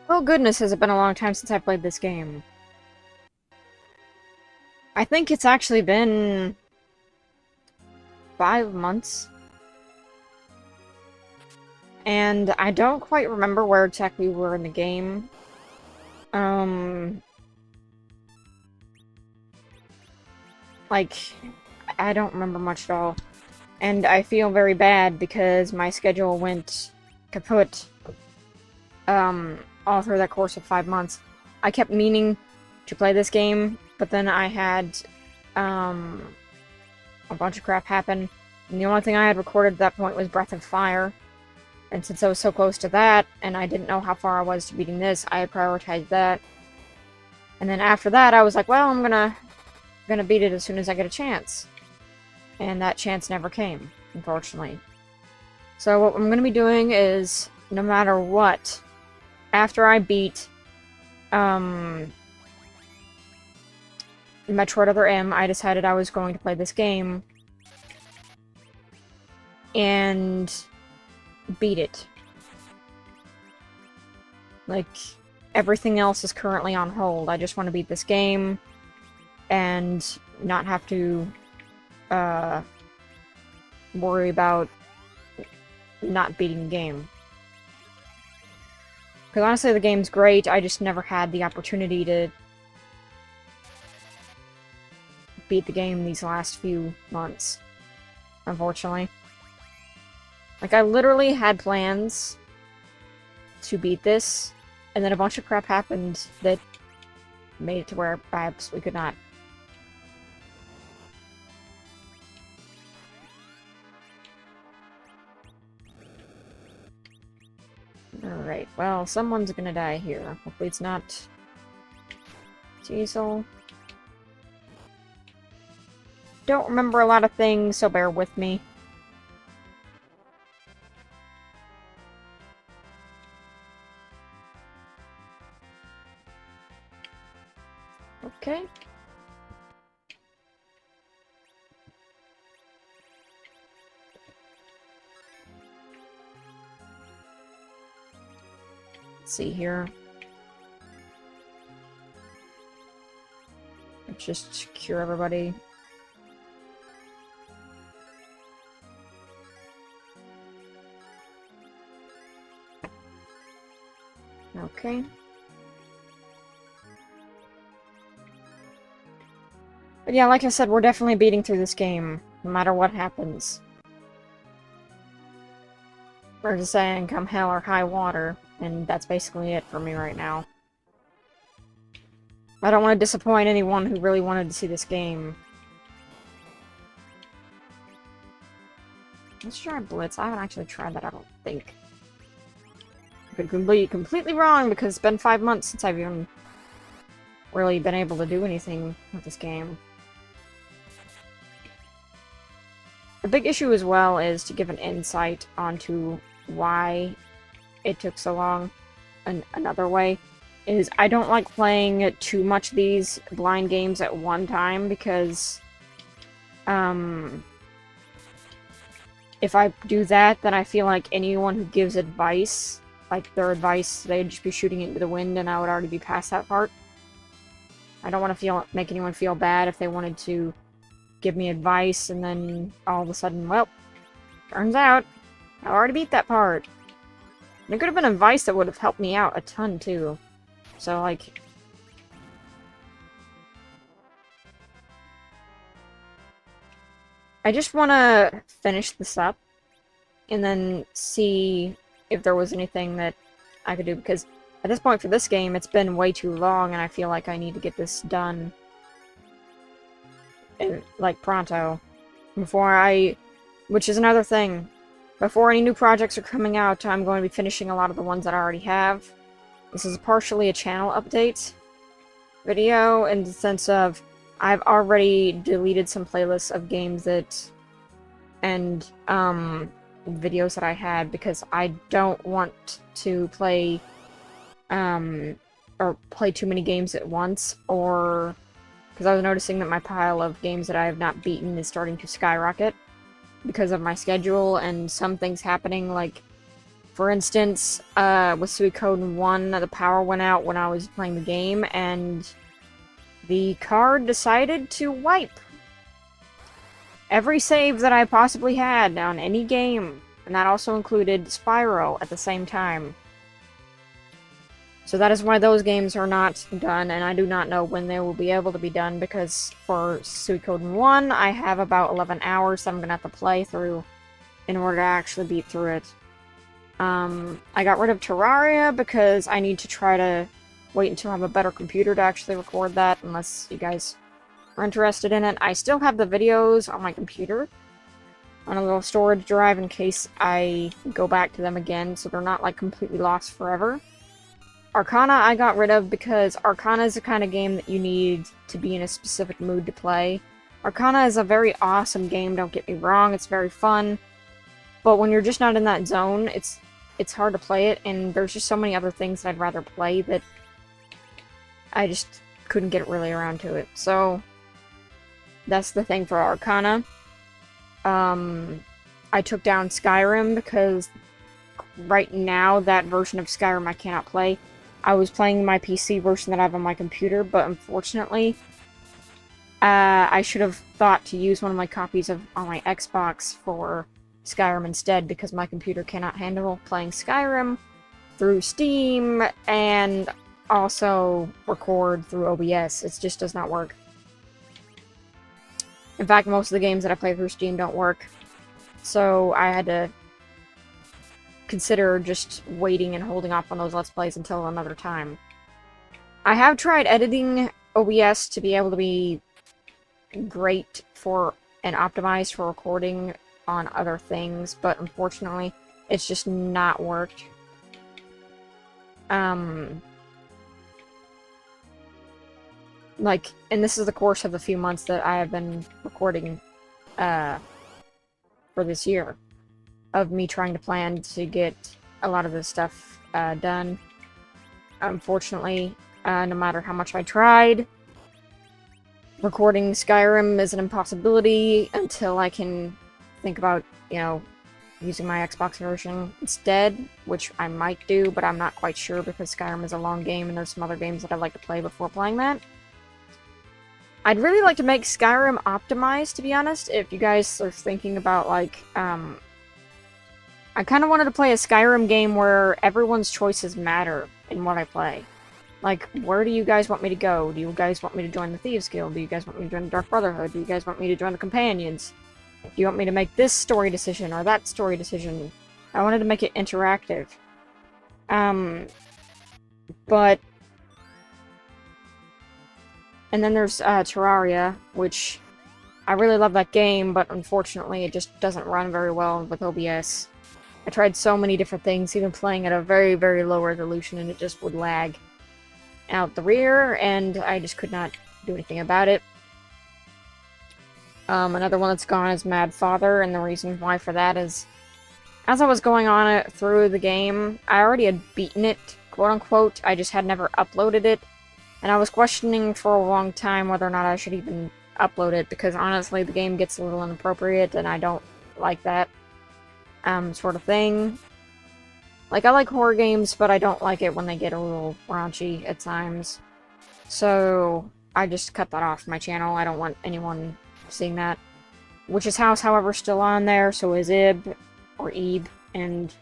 Oh goodness, has it been a long time since I played this game. I think it's actually been 5 months. And I don't quite remember where exactly we were in the game. Um, like, I don't remember much at all. And I feel very bad because my schedule went kaput, all through that course of 5 months. I kept meaning to play this game, but then I had, um, a bunch of crap happen. And the only thing I had recorded at that point was Breath of Fire. And since I was so close to that, and I didn't know how far I was to beating this, I prioritized that. And then after that, I was like, well, I'm gonna beat it as soon as I get a chance. And that chance never came, unfortunately. So what I'm gonna be doing is, no matter what, after I beat, Metroid Other M, I decided I was going to play this game and beat it. Like, everything else is currently on hold. I just want to beat this game and not have to worry about not beating the game. Because honestly, the game's great, I just never had the opportunity to beat the game these last few months, unfortunately. Like, I literally had plans to beat this, and then a bunch of crap happened that made it to where I absolutely could not. Alright, well, someone's gonna die here. Hopefully it's not Cecil. Don't remember a lot of things, so bear with me. Okay. Let's see here. Let's just cure everybody. Okay. But yeah, like I said, we're definitely beating through this game, no matter what happens. We're just saying, come hell or high water, and that's basically it for me right now. I don't want to disappoint anyone who really wanted to see this game. Let's try Blitz. I haven't actually tried that, I don't think. I could be completely wrong, because it's been 5 months since I've even really been able to do anything with this game. The big issue as well is to give an insight onto why it took so long. Another way is I don't like playing too much of these blind games at one time because if I do that, then I feel like anyone who gives advice, like their advice, they'd just be shooting it into the wind and I would already be past that part. I don't want to make anyone feel bad if they wanted to give me advice and then all of a sudden, well, turns out I already beat that part. And it could have been advice that would have helped me out a ton too. So, like, I just want to finish this up and then see if there was anything that I could do, because at this point for this game, it's been way too long and I feel like I need to get this done, like, pronto. Which is another thing. Before any new projects are coming out, I'm going to be finishing a lot of the ones that I already have. This is partially a channel update video in the sense of I've already deleted some playlists of games that and videos that I had because I don't want to play or play too many games at once, or because I was noticing that my pile of games that I have not beaten is starting to skyrocket because of my schedule and some things happening, like For instance, with Suikoden 1, the power went out when I was playing the game, and the card decided to wipe every save that I possibly had on any game, and that also included Spyro at the same time. So that is why those games are not done, and I do not know when they will be able to be done, because for Suikoden 1, I have about 11 hours that I'm going to have to play through in order to actually beat through it. I got rid of Terraria because I need to try to wait until I have a better computer to actually record that, unless you guys are interested in it. I still have the videos on my computer on a little storage drive in case I go back to them again, so they're not like completely lost forever. Arcana I got rid of because Arcana is the kind of game that you need to be in a specific mood to play. Arcana is a very awesome game, don't get me wrong, it's very fun, but when you're just not in that zone, it's hard to play it, and there's just so many other things that I'd rather play that I just couldn't get really around to it. So that's the thing for Arcana. I took down Skyrim because right now that version of Skyrim I cannot play. I was playing my PC version that I have on my computer, but unfortunately, I should have thought to use one of my copies on my Xbox for Skyrim instead, because my computer cannot handle playing Skyrim through Steam and also record through OBS. It just does not work. In fact, most of the games that I play through Steam don't work. So I had to consider just waiting and holding off on those Let's Plays until another time. I have tried editing OBS to be able to be great for and optimized for recording on other things, but unfortunately, it's just not worked. Like, and this is the course of the few months that I have been recording, for this year, of me trying to plan to get a lot of this stuff, done. Unfortunately, no matter how much I tried, recording Skyrim is an impossibility until I can think about, you know, using my Xbox version instead, which I might do, but I'm not quite sure because Skyrim is a long game and there's some other games that I'd like to play before playing that. I'd really like to make Skyrim optimized, to be honest, if you guys are thinking about, like, I kind of wanted to play a Skyrim game where everyone's choices matter in what I play. Like, where do you guys want me to go? Do you guys want me to join the Thieves Guild? Do you guys want me to join the Dark Brotherhood? Do you guys want me to join the Companions? Do you want me to make this story decision or that story decision? I wanted to make it interactive. But... And then there's Terraria, which I really love that game, but unfortunately it just doesn't run very well with OBS. I tried so many different things, even playing at a very, very low resolution, and it just would lag out the rear, and I just could not do anything about it. Another one that's gone is Mad Father, and the reason why for that is, as I was going on it through the game, I already had beaten it, quote-unquote, I just had never uploaded it, and I was questioning for a long time whether or not I should even upload it, because honestly, the game gets a little inappropriate, and I don't like that, sort of thing. Like, I like horror games, but I don't like it when they get a little raunchy at times. So, I just cut that off my channel. I don't want anyone seeing that. Witch's House, however, is still on there, so is Ib, or Ebe, and,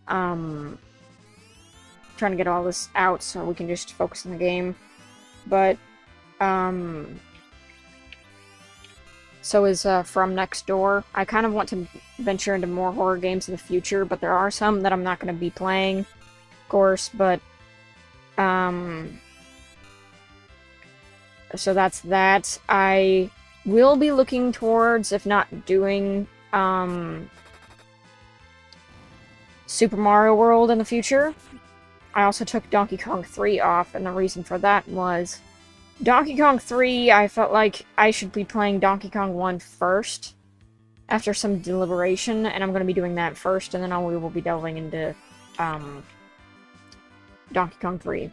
trying to get all this out so we can just focus on the game. But, so is, From Next Door. I kind of want to venture into more horror games in the future, but there are some that I'm not going to be playing, of course, but, so that's that. I will be looking towards, if not doing, Super Mario World in the future. I also took Donkey Kong 3 off, and the reason for that was Donkey Kong 3, I felt like I should be playing Donkey Kong 1 first, after some deliberation, and I'm going to be doing that first, and then we will be delving into, Donkey Kong 3.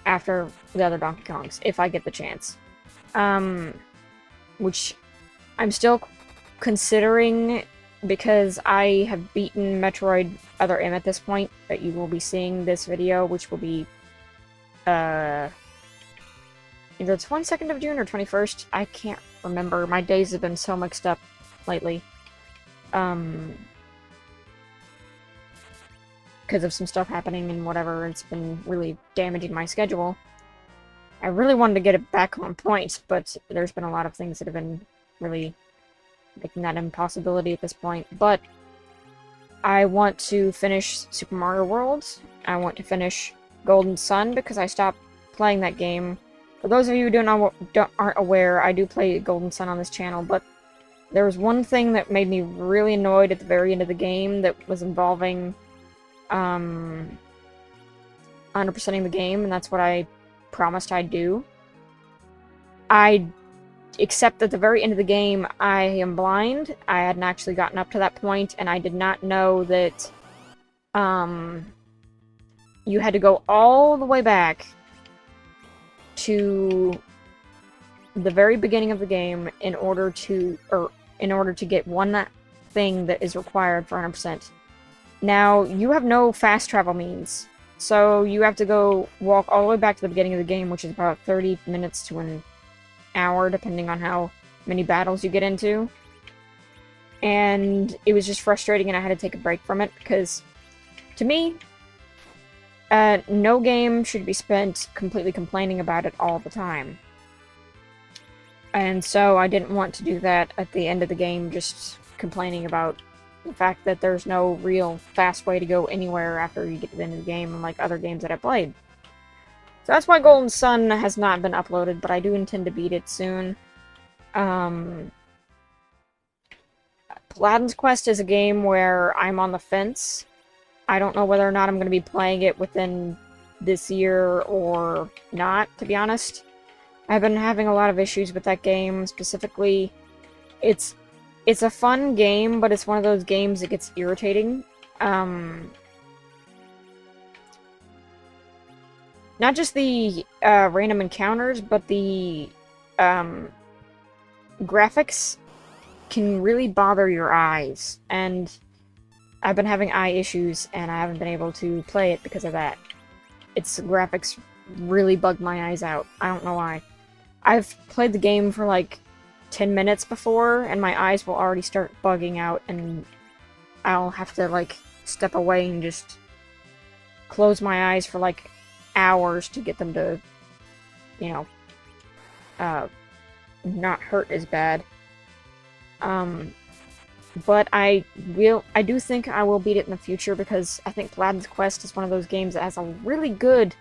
After the other Donkey Kongs, if I get the chance. Which I'm still considering because I have beaten Metroid Other M at this point, that you will be seeing this video, which will be either the 22nd of June or 21st. I can't remember. My days have been so mixed up lately. Because of some stuff happening and whatever, it's been really damaging my schedule. I really wanted to get it back on point, but there's been a lot of things that have been really making that impossibility at this point. But I want to finish Super Mario World. I want to finish Golden Sun because I stopped playing that game. For those of you who aren't aware, I do play Golden Sun on this channel, but there was one thing that made me really annoyed at the very end of the game that was involving 100%ing the game, and that's what I promised I'd do. I except at the very end of the game, I am blind. I hadn't actually gotten up to that point, and I did not know that you had to go all the way back to the very beginning of the game in order to get one thing that is required for 100%. Now, you have no fast travel means, so you have to go walk all the way back to the beginning of the game, which is about 30 minutes to an hour, depending on how many battles you get into. And it was just frustrating, and I had to take a break from it, because, to me, no game should be spent completely complaining about it all the time. And so I didn't want to do that at the end of the game, just complaining about the fact that there's no real fast way to go anywhere after you get to the end of the game, unlike other games that I played. So that's why Golden Sun has not been uploaded, but I do intend to beat it soon. Paladin's Quest is a game where I'm on the fence. I don't know whether or not I'm going to be playing it within this year or not, to be honest. I've been having a lot of issues with that game. Specifically, it's a fun game, but it's one of those games that gets irritating. Not just the random encounters, but the graphics can really bother your eyes. And I've been having eye issues, and I haven't been able to play it because of that. Its graphics really bug my eyes out. I don't know why. I've played the game for like 10 minutes before, and my eyes will already start bugging out, and I'll have to like step away and just close my eyes for like hours to get them to, you know, not hurt as bad. But I do think I will beat it in the future, because I think Paladin's Quest is one of those games that has a really good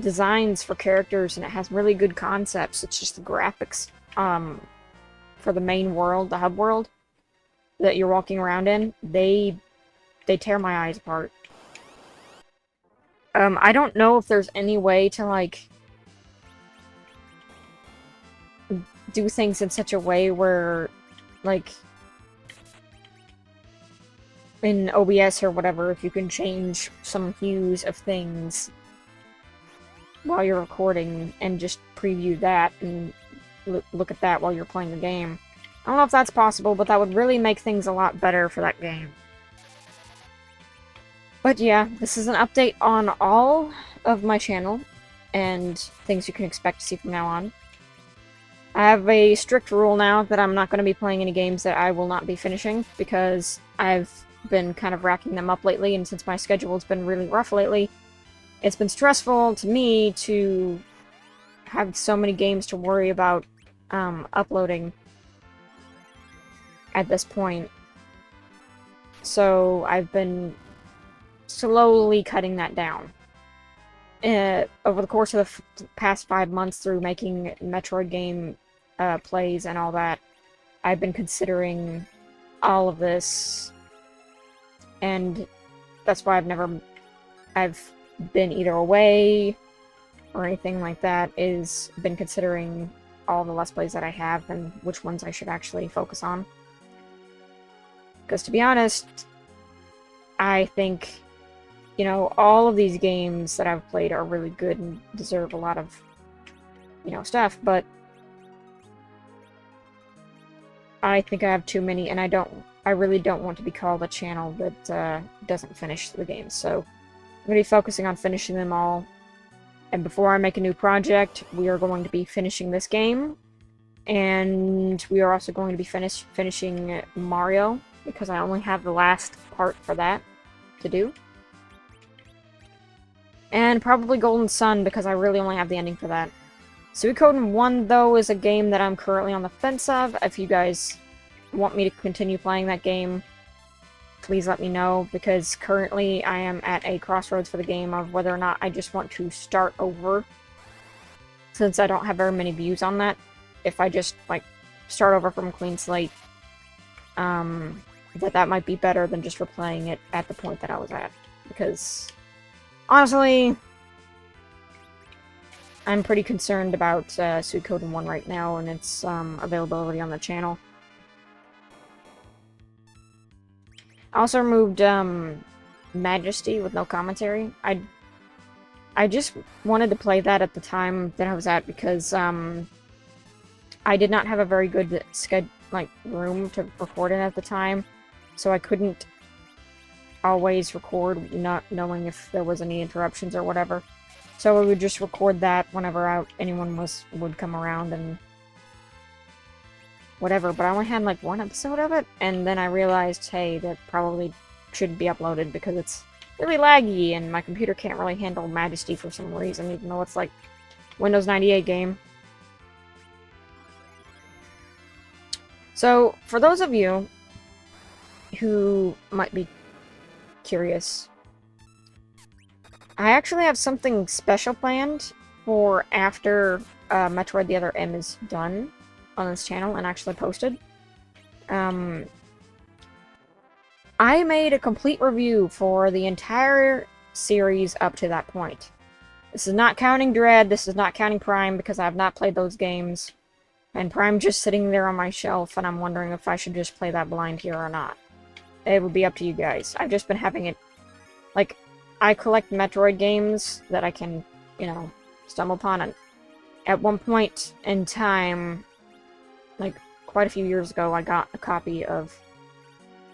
designs for characters, and it has really good concepts. It's just the graphics for the main world, the hub world that you're walking around in, they tear my eyes apart. I don't know if there's any way to like do things in such a way where, like, in OBS or whatever, if you can change some hues of things while you're recording and just preview that and look at that while you're playing the game. I don't know if that's possible, but that would really make things a lot better for that game. But yeah, this is an update on all of my channel and things you can expect to see from now on. I have a strict rule now that I'm not going to be playing any games that I will not be finishing, because I've been kind of racking them up lately, and since my schedule's been really rough lately, it's been stressful to me to have so many games to worry about uploading at this point. So I've been slowly cutting that down. Over the course of the past 5 months, through making Metroid game plays and all that, I've been considering all of this, and that's why I've been either away or anything like that, is been considering all the Let's Plays that I have and which ones I should actually focus on. Because to be honest, I think, you know, all of these games that I've played are really good and deserve a lot of, you know, stuff, but I think I have too many, and I really don't want to be called a channel that doesn't finish the games. So I'm going to be focusing on finishing them all. And before I make a new project, we are going to be finishing this game. And we are also going to be finishing Mario, because I only have the last part for that to do. And probably Golden Sun, because I really only have the ending for that. Suikoden 1, though, is a game that I'm currently on the fence of. If you guys want me to continue playing that game, please let me know, because currently I am at a crossroads for the game of whether or not I just want to start over, since I don't have very many views on that. If I just, like, start over from a clean slate, that might be better than just replaying it at the point that I was at. Because, honestly, I'm pretty concerned about Suikoden 1 right now and its availability on the channel. I also removed Majesty with no commentary. I just wanted to play that at the time that I was at because I did not have a very good room to record in at the time, so I couldn't always record not knowing if there was any interruptions or whatever. So I would just record that whenever anyone would come around and whatever. But I only had like one episode of it, and then I realized, hey, that probably shouldn't be uploaded because it's really laggy, and my computer can't really handle Majesty for some reason, even though it's like Windows 98 game. So, for those of you who might be curious, I actually have something special planned for after Metroid The Other M is done on this channel and actually posted. I made a complete review for the entire series up to that point. This is not counting Dread, this is not counting Prime, because I have not played those games. And Prime just sitting there on my shelf, and I'm wondering if I should just play that blind here or not. It would be up to you guys. I've just been having it... Like, I collect Metroid games that I can, you know, stumble upon. And at one point in time, like, quite a few years ago, I got a copy of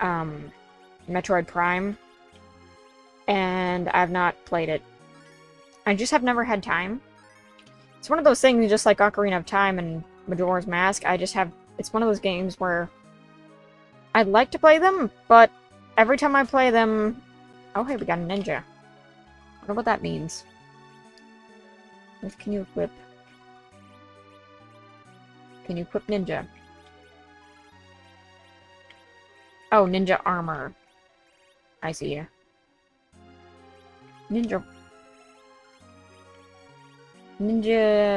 Metroid Prime. And I've not played it. I just have never had time. It's one of those things, just like Ocarina of Time and Majora's Mask, it's one of those games where I'd like to play them, but every time I play them... Oh, hey, we got a ninja. I wonder what that means. What can you equip? Can you equip ninja? Oh, ninja armor. I see you. Ninja...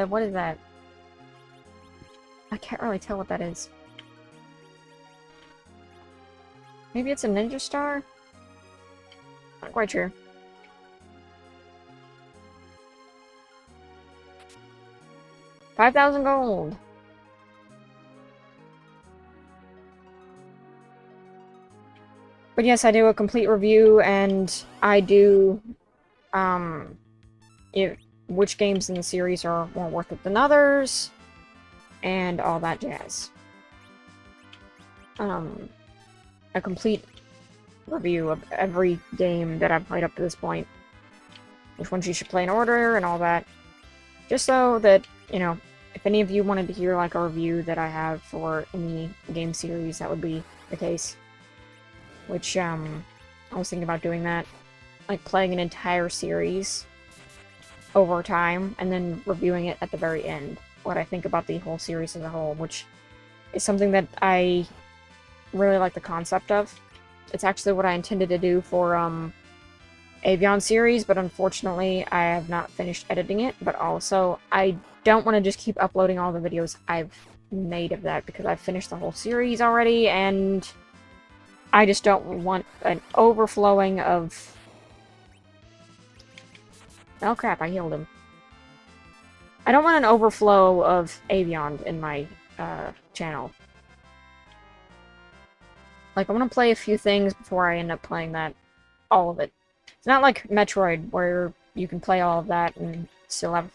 what is that? I can't really tell what that is. Maybe it's a ninja star? Not quite sure. $5,000 gold. But yes, I do a complete review, and I do, which games in the series are more worth it than others, and all that jazz. A complete review of every game that I've played up to this point. Which ones you should play in order, and all that. Just so that, you know, if any of you wanted to hear, like, a review that I have for any game series, that would be the case. Which, I was thinking about doing that. Like, playing an entire series over time, and then reviewing it at the very end. What I think about the whole series as a whole, which is something that I really like the concept of. It's actually what I intended to do for Avion series, but unfortunately I have not finished editing it. But also, I don't want to just keep uploading all the videos I've made of that, because I've finished the whole series already, and I just don't want an overflowing of... Oh crap, I healed him. I don't want an overflow of Avion in my channel. Like, I want to play a few things before I end up playing all of it. It's not like Metroid, where you can play all of that and still have...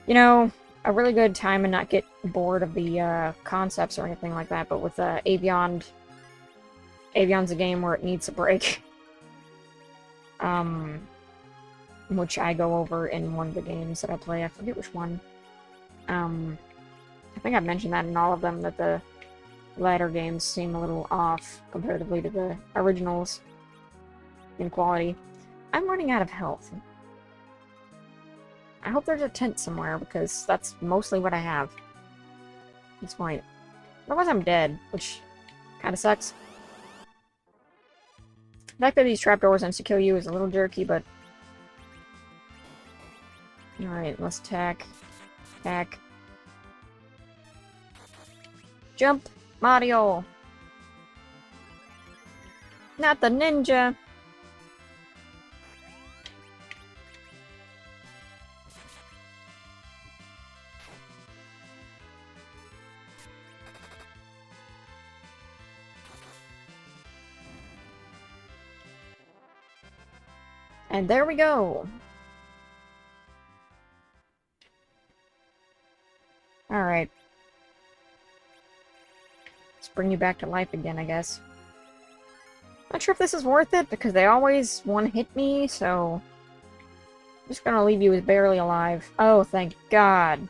You know, a really good time and not get bored of the concepts or anything like that, but with Avion's a game where it needs a break. Which I go over in one of the games that I play. I forget which one. I think I've mentioned that in all of them, that the latter games seem a little off comparatively to the originals in quality. I'm running out of health. I hope there's a tent somewhere, because that's mostly what I have at this point. Otherwise I'm dead, which kind of sucks. The fact that these trapdoors insta-kill you is a little jerky, but... Alright, let's attack. Attack. Jump! Mario! Not the ninja! And there we go! Alright. Let's bring you back to life again, I guess. Not sure if this is worth it, because they always one-hit me, so... I'm just gonna leave you as barely alive. Oh, thank God.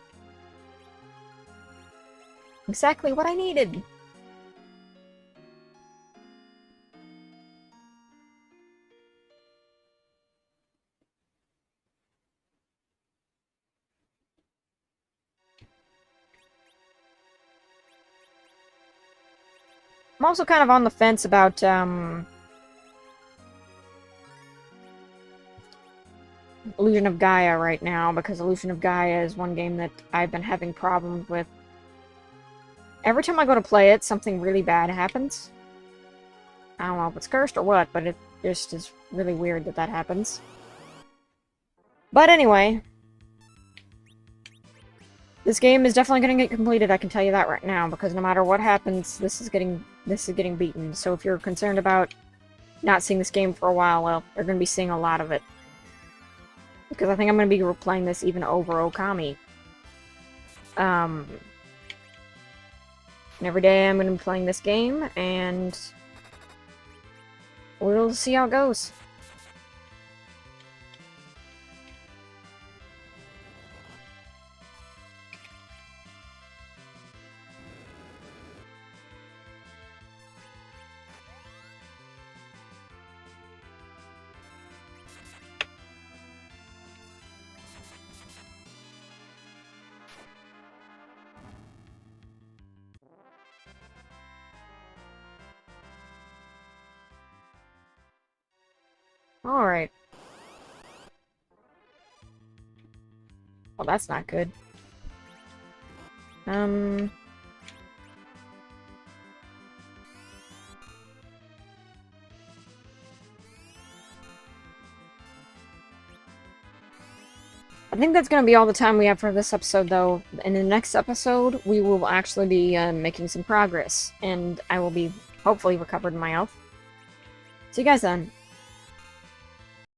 Exactly what I needed! I'm also kind of on the fence about, Illusion of Gaia right now, because Illusion of Gaia is one game that I've been having problems with. Every time I go to play it, something really bad happens. I don't know if it's cursed or what, but it just is really weird that that happens. But anyway... This game is definitely going to get completed, I can tell you that right now, because no matter what happens, this is getting beaten. So if you're concerned about not seeing this game for a while, well, you're going to be seeing a lot of it. Because I think I'm going to be replaying this even over Okami. And every day I'm going to be playing this game, and we'll see how it goes. Alright. Well, that's not good. I think that's going to be all the time we have for this episode, though. In the next episode, we will actually be making some progress, and I will be hopefully recovered in my health. See you guys then.